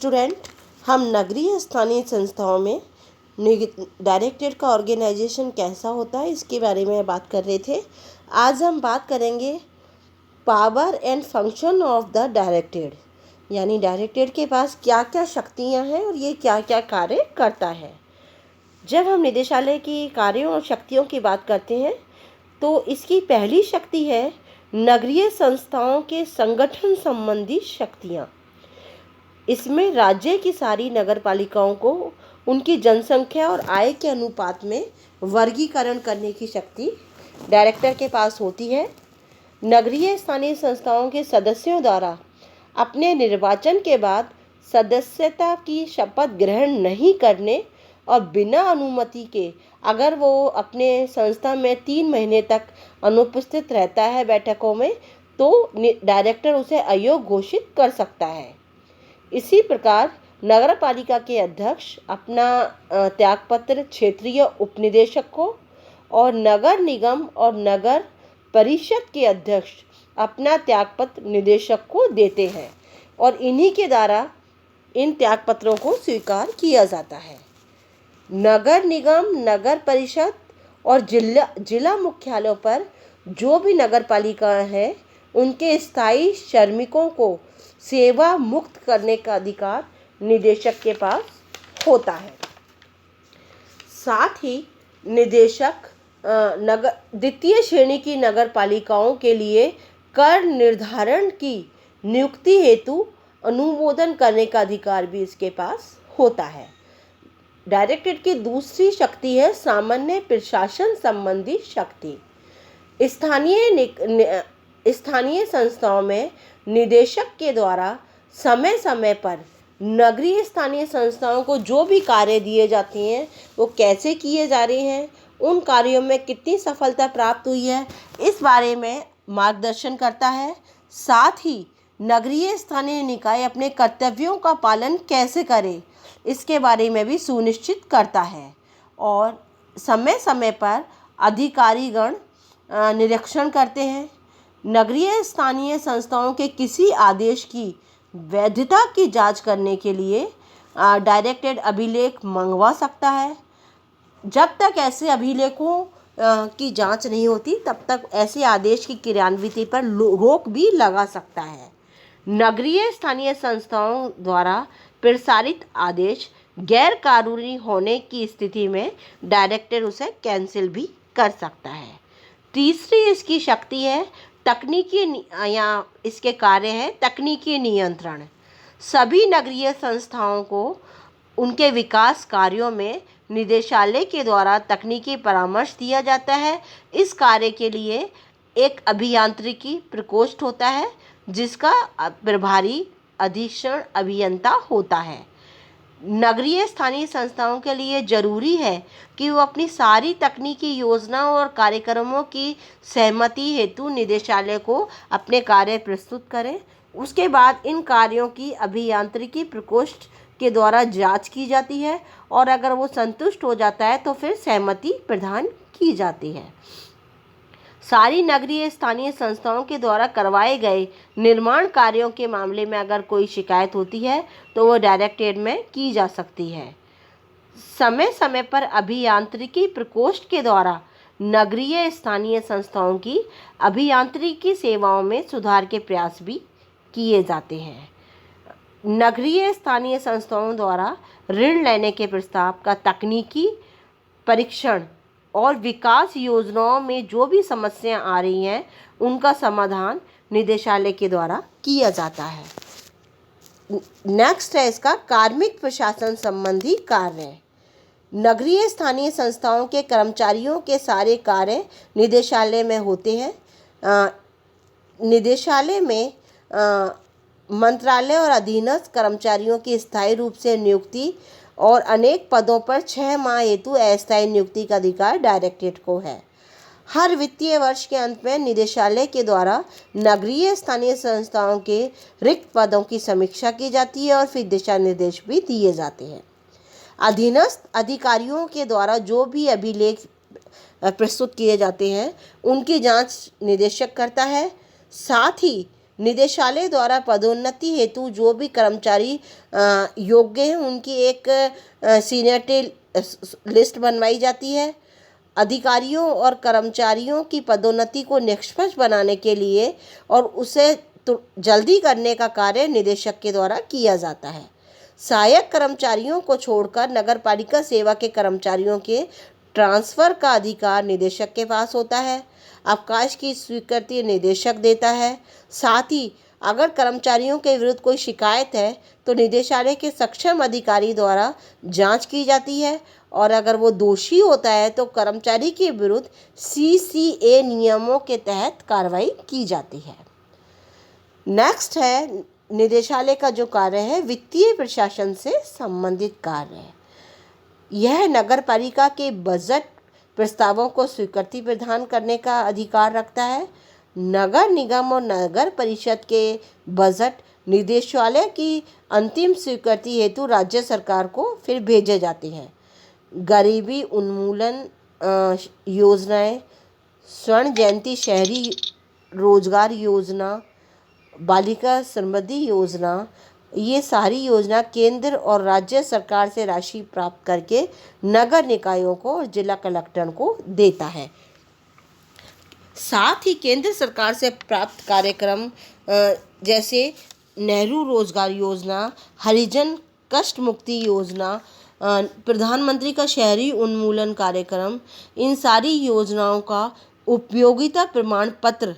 Student, हम नगरीय स्थानीय संस्थाओं में डायरेक्टरेट का ऑर्गेनाइजेशन कैसा होता है इसके बारे में बात कर रहे थे। आज हम बात करेंगे power and function of the directorate, यानी डायरेक्टरेट के पास क्या क्या शक्तियां हैं और ये क्या क्या कार्य करता है। जब हम निदेशालय की कार्यों और शक्तियों की बात करते हैं तो इसकी पहली शक्ति है नगरीय संस्थाओं के संगठन संबंधी शक्तियाँ। इसमें राज्य की सारी नगर पालिकाओं को उनकी जनसंख्या और आय के अनुपात में वर्गीकरण करने की शक्ति डायरेक्टर के पास होती है। नगरीय स्थानीय संस्थाओं के सदस्यों द्वारा अपने निर्वाचन के बाद सदस्यता की शपथ ग्रहण नहीं करने और बिना अनुमति के अगर वो अपने संस्था में 3 महीने तक अनुपस्थित रहता है बैठकों में, तो डायरेक्टर उसे अयोग्य घोषित कर सकता है। इसी प्रकार नगर पालिका के अध्यक्ष अपना त्यागपत्र क्षेत्रीय उपनिदेशक को और नगर निगम और नगर परिषद के अध्यक्ष अपना त्यागपत्र निदेशक को देते हैं और इन्हीं के द्वारा इन त्यागपत्रों को स्वीकार किया जाता है। नगर निगम, नगर परिषद और जिला मुख्यालयों पर जो भी नगर पालिका है उनके स्थायी श्रमिकों को सेवा मुक्त करने का अधिकार निदेशक के पास होता है। साथ ही निदेशक द्वितीय श्रेणी की नगर पालिकाओं के लिए कर निर्धारण की नियुक्ति हेतु अनुमोदन करने का अधिकार भी इसके पास होता है। डायरेक्टरेट की दूसरी शक्ति है सामान्य प्रशासन संबंधी शक्ति। स्थानीय संस्थाओं में निदेशक के द्वारा समय समय पर नगरीय स्थानीय संस्थाओं को जो भी कार्य दिए जाते हैं वो कैसे किए जा रहे हैं, उन कार्यों में कितनी सफलता प्राप्त हुई है, इस बारे में मार्गदर्शन करता है। साथ ही नगरीय स्थानीय निकाय अपने कर्तव्यों का पालन कैसे करे इसके बारे में भी सुनिश्चित करता है और समय समय पर अधिकारीगण निरीक्षण करते हैं। नगरीय स्थानीय संस्थाओं के किसी आदेश की वैधता की जांच करने के लिए डायरेक्टरेट अभिलेख मंगवा सकता है। जब तक ऐसे अभिलेखों की जांच नहीं होती तब तक ऐसे आदेश की क्रियान्विति पर रोक भी लगा सकता है। नगरीय स्थानीय संस्थाओं द्वारा प्रसारित आदेश गैर कानूनी होने की स्थिति में डायरेक्टर उसे कैंसिल भी कर सकता है। तीसरी इसकी शक्ति है तकनीकी या इसके कार्य है तकनीकी नियंत्रण। सभी नगरीय संस्थाओं को उनके विकास कार्यों में निदेशालय के द्वारा तकनीकी परामर्श दिया जाता है। इस कार्य के लिए एक अभियांत्रिकी प्रकोष्ठ होता है जिसका प्रभारी अधीक्षण अभियंता होता है। नगरीय स्थानीय संस्थाओं के लिए जरूरी है कि वो अपनी सारी तकनीकी योजनाओं और कार्यक्रमों की सहमति हेतु निदेशालय को अपने कार्य प्रस्तुत करें। उसके बाद इन कार्यों की अभियांत्रिकी प्रकोष्ठ के द्वारा जांच की जाती है और अगर वो संतुष्ट हो जाता है तो फिर सहमति प्रदान की जाती है। सारी नगरीय स्थानीय संस्थाओं के द्वारा करवाए गए निर्माण कार्यों के मामले में अगर कोई शिकायत होती है तो वो डायरेक्टरेट में की जा सकती है। समय समय पर अभियांत्रिकी प्रकोष्ठ के द्वारा नगरीय स्थानीय संस्थाओं की अभियांत्रिकी सेवाओं में सुधार के प्रयास भी किए जाते हैं। नगरीय स्थानीय संस्थाओं द्वारा ऋण लेने के प्रस्ताव का तकनीकी परीक्षण और विकास योजनाओं में जो भी समस्याएं आ रही हैं उनका समाधान निदेशालय के द्वारा किया जाता है। नेक्स्ट है इसका कार्मिक प्रशासन संबंधी कार्य। नगरीय स्थानीय संस्थाओं के कर्मचारियों के सारे कार्य निदेशालय में होते हैं। निदेशालय में मंत्रालय और अधीनस्थ कर्मचारियों की स्थायी रूप से नियुक्ति और अनेक पदों पर 6 माह हेतु अस्थायी नियुक्ति का अधिकार डायरेक्टरेट को है। हर वित्तीय वर्ष के अंत में निदेशालय के द्वारा नगरीय स्थानीय संस्थाओं के रिक्त पदों की समीक्षा की जाती है और फिर दिशा निर्देश भी दिए जाते हैं। अधीनस्थ अधिकारियों के द्वारा जो भी अभिलेख प्रस्तुत किए जाते हैं उनकी जांच निदेशक करता है। साथ ही निदेशालय द्वारा पदोन्नति हेतु जो भी कर्मचारी योग्य हैं उनकी एक सीनियरिटी लिस्ट बनवाई जाती है। अधिकारियों और कर्मचारियों की पदोन्नति को निष्पक्ष बनाने के लिए और उसे तो जल्दी करने का कार्य निदेशक के द्वारा किया जाता है। सहायक कर्मचारियों को छोड़कर नगरपालिका सेवा के कर्मचारियों के ट्रांसफ़र का अधिकार निदेशक के पास होता है। अवकाश की स्वीकृति निदेशक देता है। साथ ही अगर कर्मचारियों के विरुद्ध कोई शिकायत है तो निदेशालय के सक्षम अधिकारी द्वारा जांच की जाती है और अगर वो दोषी होता है तो कर्मचारी के विरुद्ध CCA नियमों के तहत कार्रवाई की जाती है। नेक्स्ट है निदेशालय का जो कार्य है वित्तीय प्रशासन से संबंधित कार्य है। यह नगरपालिका के बजट प्रस्तावों को स्वीकृति प्रदान करने का अधिकार रखता है। नगर निगम और नगर परिषद के बजट निदेशालय की अंतिम स्वीकृति हेतु राज्य सरकार को फिर भेजे जाते हैं। गरीबी उन्मूलन योजनाएं, स्वर्ण जयंती शहरी रोजगार योजना, बालिका समृद्धि योजना, ये सारी योजना केंद्र और राज्य सरकार से राशि प्राप्त करके नगर निकायों को और जिला कलेक्टर को देता है। साथ ही केंद्र सरकार से प्राप्त कार्यक्रम जैसे नेहरू रोजगार योजना, हरिजन कष्ट मुक्ति योजना, प्रधानमंत्री का शहरी उन्मूलन कार्यक्रम, इन सारी योजनाओं का उपयोगिता प्रमाण पत्र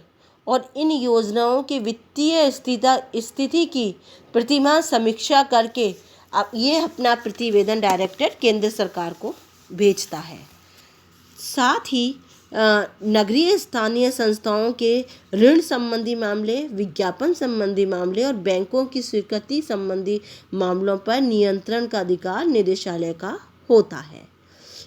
और इन योजनाओं की वित्तीय स्थिति की प्रतिमाह समीक्षा करके अब ये अपना प्रतिवेदन डायरेक्टर केंद्र सरकार को भेजता है। साथ ही नगरीय स्थानीय संस्थाओं के ऋण संबंधी मामले, विज्ञापन संबंधी मामले और बैंकों की स्वीकृति संबंधी मामलों पर नियंत्रण का अधिकार निदेशालय का होता है।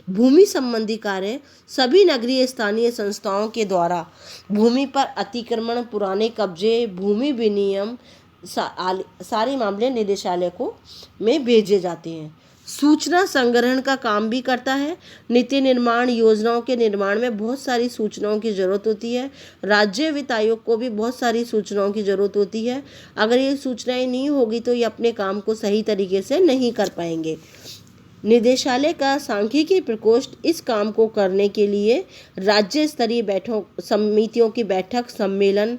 भूमि संबंधी कार्य, सभी नगरीय स्थानीय संस्थाओं के द्वारा भूमि पर अतिक्रमण, पुराने कब्जे, भूमि विनियम सारे मामले निदेशालय को में भेजे जाते हैं। सूचना संग्रहण का काम भी करता है। नीति निर्माण योजनाओं के निर्माण में बहुत सारी सूचनाओं की ज़रूरत होती है। राज्य वित्त आयोग को भी बहुत सारी सूचनाओं की ज़रूरत होती है। अगर ये सूचनाएं नहीं होगी तो ये अपने काम को सही तरीके से नहीं कर पाएंगे। निदेशालय का सांख्यिकी प्रकोष्ठ इस काम को करने के लिए राज्य स्तरीय बैठक समितियों की बैठक, सम्मेलन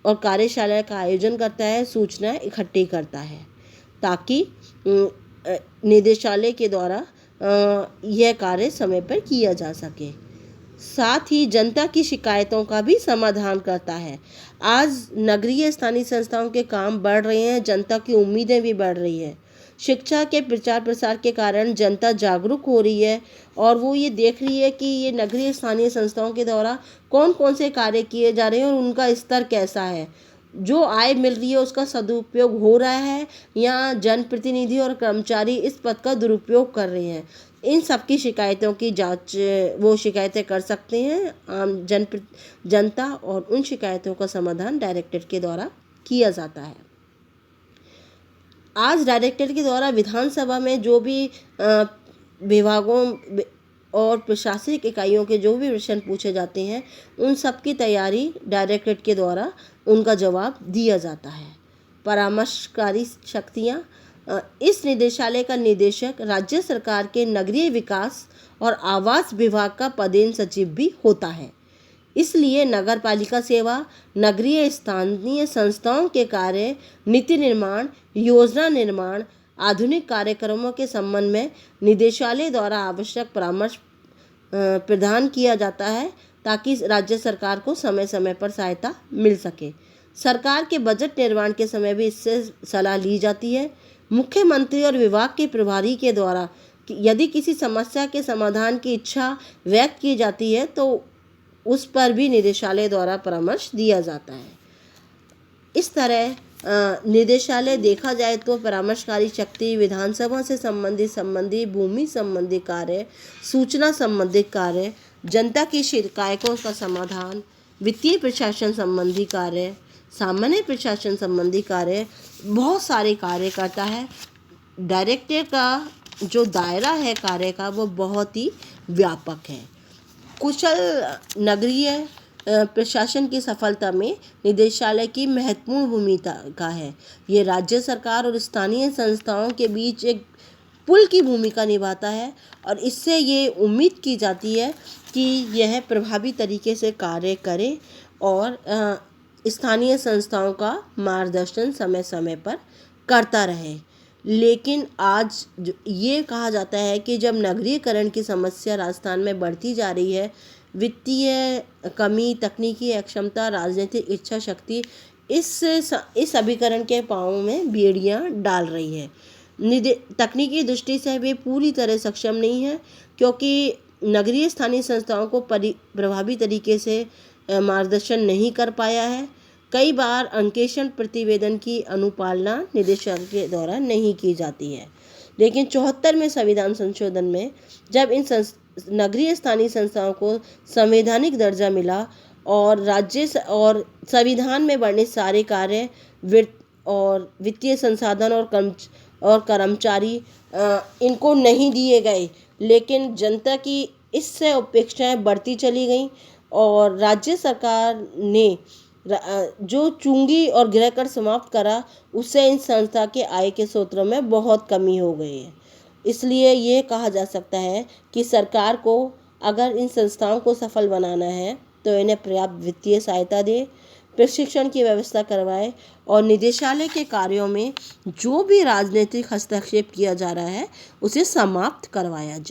और कार्यशाला का आयोजन करता है, सूचनाएं इकट्ठी करता है ताकि निदेशालय के द्वारा यह कार्य समय पर किया जा सके। साथ ही जनता की शिकायतों का भी समाधान करता है। आज नगरीय स्थानीय संस्थाओं के काम बढ़ रहे हैं, जनता की उम्मीदें भी बढ़ रही है। शिक्षा के प्रचार प्रसार के कारण जनता जागरूक हो रही है और वो ये देख रही है कि ये नगरीय स्थानीय संस्थाओं के द्वारा कौन कौन से कार्य किए जा रहे हैं और उनका स्तर कैसा है, जो आय मिल रही है उसका सदुपयोग हो रहा है या जनप्रतिनिधि और कर्मचारी इस पद का दुरुपयोग कर रहे हैं। इन सब की शिकायतों की जांच वो शिकायतें कर सकते हैं आम जनता और उन शिकायतों का समाधान डायरेक्टर के द्वारा किया जाता है। आज डायरेक्टर के द्वारा विधानसभा में जो भी विभागों और प्रशासनिक इकाइयों के जो भी प्रश्न पूछे जाते हैं उन सब की तैयारी डायरेक्टरेट के द्वारा उनका जवाब दिया जाता है। परामर्शकारी शक्तियाँ, इस निदेशालय का निदेशक राज्य सरकार के नगरीय विकास और आवास विभाग का पदेन सचिव भी होता है। इसलिए नगरपालिका सेवा, नगरीय स्थानीय संस्थाओं के कार्य, नीति निर्माण, योजना निर्माण, आधुनिक कार्यक्रमों के संबंध में निदेशालय द्वारा आवश्यक परामर्श प्रदान किया जाता है ताकि राज्य सरकार को समय समय पर सहायता मिल सके। सरकार के बजट निर्माण के समय भी इससे सलाह ली जाती है। मुख्यमंत्री और विभाग के प्रभारी के द्वारा यदि किसी समस्या के समाधान की इच्छा व्यक्त की जाती है तो उस पर भी निदेशालय द्वारा परामर्श दिया जाता है। इस तरह निदेशालय देखा जाए तो परामर्शकारी शक्ति, विधानसभा से संबंधी भूमि संबंधी कार्य, सूचना संबंधित कार्य, जनता की शिकायतों का समाधान, वित्तीय प्रशासन संबंधी कार्य, सामान्य प्रशासन संबंधी कार्य, बहुत सारे कार्य करता है। डायरेक्टर का जो दायरा है कार्य का वो बहुत ही व्यापक है। कुशल नगरीय प्रशासन की सफलता में निदेशालय की महत्वपूर्ण भूमिका है। ये राज्य सरकार और स्थानीय संस्थाओं के बीच एक पुल की भूमिका निभाता है और इससे ये उम्मीद की जाती है कि यह प्रभावी तरीके से कार्य करे और स्थानीय संस्थाओं का मार्गदर्शन समय समय पर करता रहे। लेकिन आज ये कहा जाता है कि जब नगरीकरण की समस्या राजस्थान में बढ़ती जा रही है, वित्तीय कमी, तकनीकी अक्षमता, राजनीतिक इच्छा शक्ति इस अभिकरण के पाँव में बेड़ियां डाल रही है। तकनीकी दृष्टि से वे पूरी तरह सक्षम नहीं है, क्योंकि नगरीय स्थानीय संस्थाओं को प्रभावी तरीके से मार्गदर्शन नहीं कर पाया है। कई बार अंकेक्षण प्रतिवेदन की अनुपालना निदेशालय के द्वारा नहीं की जाती है। लेकिन 74वें संविधान संशोधन में जब इन नगरीय स्थानीय संस्थाओं को संवैधानिक दर्जा मिला और राज्य और संविधान में वर्णित सारे कार्य वित्तीय संसाधन और कर्मचारी इनको नहीं दिए गए, लेकिन जनता की इससे अपेक्षाएं बढ़ती चली गईं और राज्य सरकार ने जो चुंगी और गृह कर समाप्त करा, उससे इन संस्था के आय के स्रोतों में बहुत कमी हो गई है। इसलिए ये कहा जा सकता है कि सरकार को अगर इन संस्थाओं को सफल बनाना है तो इन्हें पर्याप्त वित्तीय सहायता दे, प्रशिक्षण की व्यवस्था करवाए और निदेशालय के कार्यों में जो भी राजनीतिक हस्तक्षेप किया जा रहा है उसे समाप्त करवाया जाए।